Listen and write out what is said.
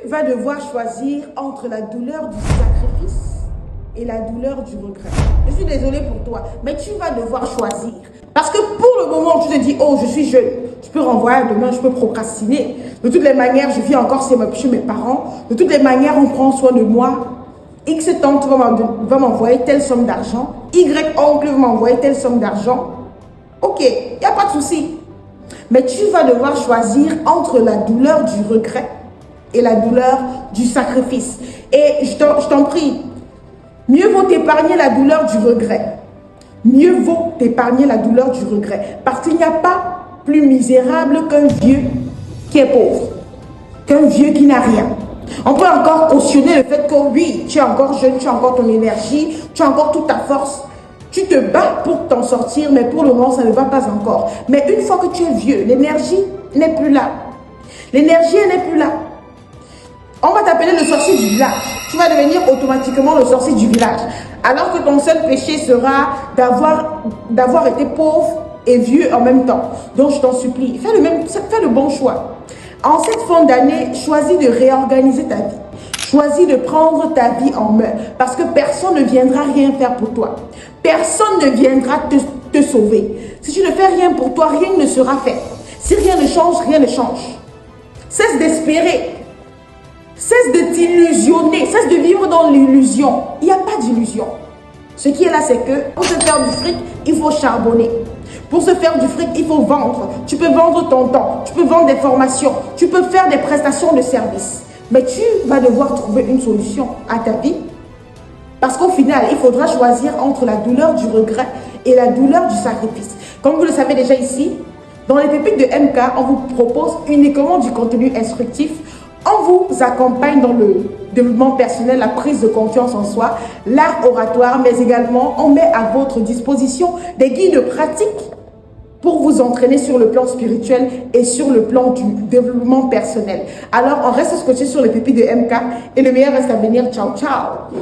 vas devoir choisir entre la douleur du sacrifice et la douleur du regret. Je suis désolée pour toi, mais tu vas devoir choisir. Parce que pour le moment, tu te dis, oh, je suis jeune, je peux renvoyer demain, je peux procrastiner. De toutes les manières, je vis encore chez mes parents. De toutes les manières, on prend soin de moi. X tante va m'envoyer telle somme d'argent. Y oncle va m'envoyer telle somme d'argent. Ok, il n'y a pas de souci. Mais tu vas devoir choisir entre la douleur du regret et la douleur du sacrifice. Et je t'en prie, mieux vaut t'épargner la douleur du regret. Mieux vaut t'épargner la douleur du regret. Parce qu'il n'y a pas plus misérable qu'un vieux qui est pauvre, qu'un vieux qui n'a rien. On peut encore cautionner le fait que oui, tu es encore jeune, tu as encore ton énergie, tu as encore toute ta force. Tu te bats pour t'en sortir, mais pour le moment, ça ne va pas encore. Mais une fois que tu es vieux, l'énergie n'est plus là. L'énergie n'est plus là. On va t'appeler le sorcier du village. Tu vas devenir automatiquement le sorcier du village. Alors que ton seul péché sera d'avoir été pauvre et vieux en même temps. Donc je t'en supplie, fais le bon choix. En cette fin d'année, choisis de réorganiser ta vie. Choisis de prendre ta vie en main. Parce que personne ne viendra rien faire pour toi. Personne ne viendra te sauver. Si tu ne fais rien pour toi, rien ne sera fait. Si rien ne change, rien ne change. Cesse d'espérer. Cesse de t'illusionner. Cesse de vivre dans l'illusion. Il n'y a pas d'illusion. Ce qui est là, c'est que pour se faire du fric, il faut charbonner. Pour se faire du fric, il faut vendre. Tu peux vendre ton temps. Tu peux vendre des formations. Tu peux faire des prestations de services. Mais tu vas devoir trouver une solution à ta vie. Parce qu'au final, il faudra choisir entre la douleur du regret et la douleur du sacrifice. Comme vous le savez déjà ici, dans les pépites de MK, on vous propose uniquement du contenu instructif. On vous accompagne dans le développement personnel, la prise de confiance en soi, l'art oratoire, mais également on met à votre disposition des guides pratiques pour vous entraîner sur le plan spirituel et sur le plan du développement personnel. Alors, on reste scotché sur les pépites de MK et le meilleur reste à venir. Ciao, ciao!